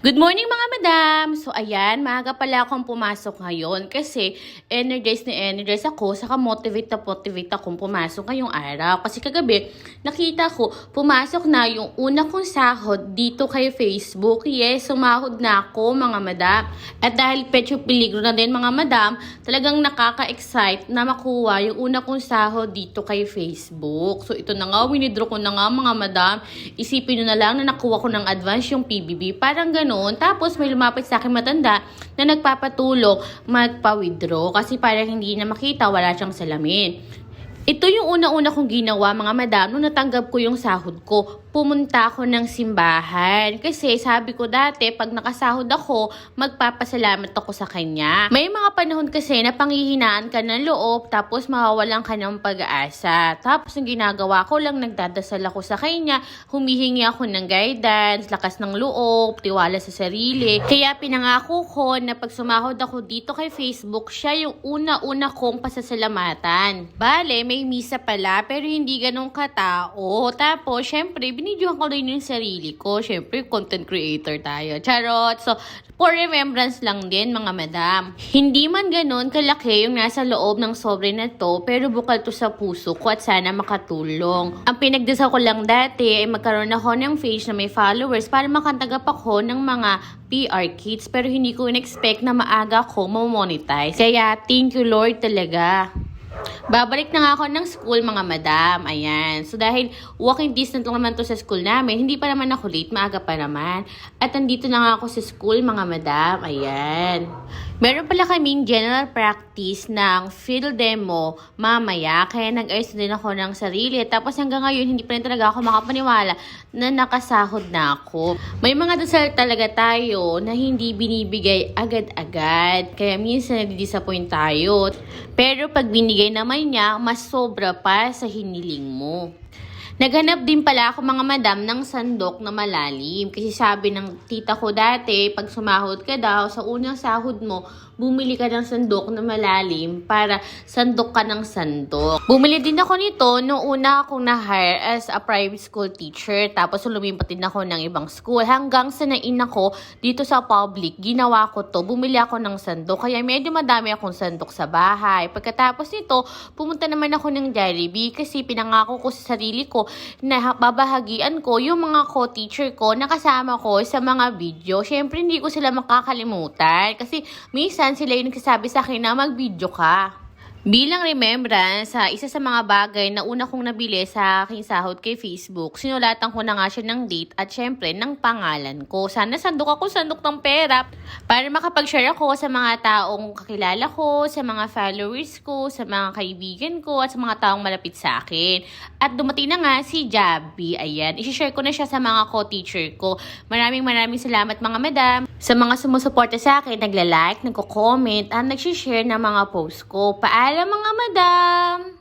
Good morning mga madam! So ayan, maaga pala akong pumasok ngayon kasi energized ako, saka motivate akong pumasok ngayong araw. Kasi kagabi, nakita ko, pumasok na yung una kong sahod dito kay Facebook. Yes, sumahod na ako mga madam. At dahil petro peligro na din mga madam, talagang nakaka-excite na makuha yung una kong sahod dito kay Facebook. So ito na nga, winidraw ko na nga mga madam. Isipin nyo na lang na nakuha ko ng advance yung PBB. Parang ganun. Tapos may lumapit sa akin matanda na nagpapatulong magpa-withdraw kasi parang hindi na makita, wala siyang salamin. Ito yung una-una kong ginawa mga madam nung natanggap ko yung sahod ko. Pumunta ako ng simbahan kasi sabi ko dati pag nakasahod ako, magpapasalamat ako sa kanya. May mga panahon kasi na panghihinaan ka ng loob tapos mawawalan ka ng pag-asa. Tapos ang ginagawa ko lang, nagdadasal ako sa kanya, humihingi ako ng guidance, lakas ng loob, tiwala sa sarili. Kaya pinangako ko na pag sumahod ako dito kay Facebook, siya yung una-una kong pasasalamatan. Bale, may misa pala pero hindi ganun katao. Tapos, syempre, binidyohan ko rin yung sarili ko. Syempre, content creator tayo. Charot! So, for remembrance lang din, mga madam. Hindi man ganun kalaki yung nasa loob ng sobre na to, pero bukal to sa puso ko at sana makatulong. Ang pinagdasal ko lang dati ay magkaroon ako ng page na may followers para makatagap ako ng mga PR kits, pero hindi ko in-expect na maaga ko mamonetize. Kaya, thank you Lord talaga. Babalik na nga ako ng school mga madam. Ayan. So dahil walking distance lang naman to sa school namin, hindi pa naman ako late, maaga pa naman. At andito na nga ako sa school mga madam. Ayan. Meron pala kaming general practice ng field demo mamaya. Kaya nag-ayos din ako ng sarili. Tapos hanggang ngayon, hindi pa rin talaga ako makapaniwala na nakasahod na ako. May mga dasal talaga tayo na hindi binibigay agad-agad. Kaya minsan nadi-disappoint tayo. Pero pag binigay naman niya, mas sobra pa sa hiniling mo. Naghanap din pala ako mga madam ng sandok na malalim. Kasi sabi ng tita ko dati, pag sumahod ka daw, sa unang sahod mo, bumili ka ng sandok na malalim para sandok ka ng sandok. Bumili din ako nito noong una akong na-hire as a private school teacher. Tapos lumipat din ako ng ibang school. Hanggang sa nain ako dito sa public, ginawa ko to. Bumili ako ng sandok. Kaya medyo madami akong sandok sa bahay. Pagkatapos nito, pumunta naman ako ng Jollibee kasi pinangako ko sa sarili ko na babahagian ko yung mga co-teacher ko na kasama ko sa mga video. Siyempre, hindi ko sila makakalimutan kasi minsan sila yung nagsasabi sa akin na mag-video ka. Bilang remembrance, isa sa mga bagay na una kong nabili sa aking sahod kay Facebook, sinulatan ko na nga siya ng date at syempre ng pangalan ko. Sana sandok ng pera para makapag-share ako sa mga taong kakilala ko, sa mga followers ko, sa mga kaibigan ko, at sa mga taong malapit sa akin. At dumating na nga si Jabi. Ayan, isi-share ko na siya sa mga co-teacher ko. Maraming salamat mga madam sa mga sumusuporta sa akin, nagla-like, nagko-comment, at nag-share ng mga post ko. Paalam mga madam!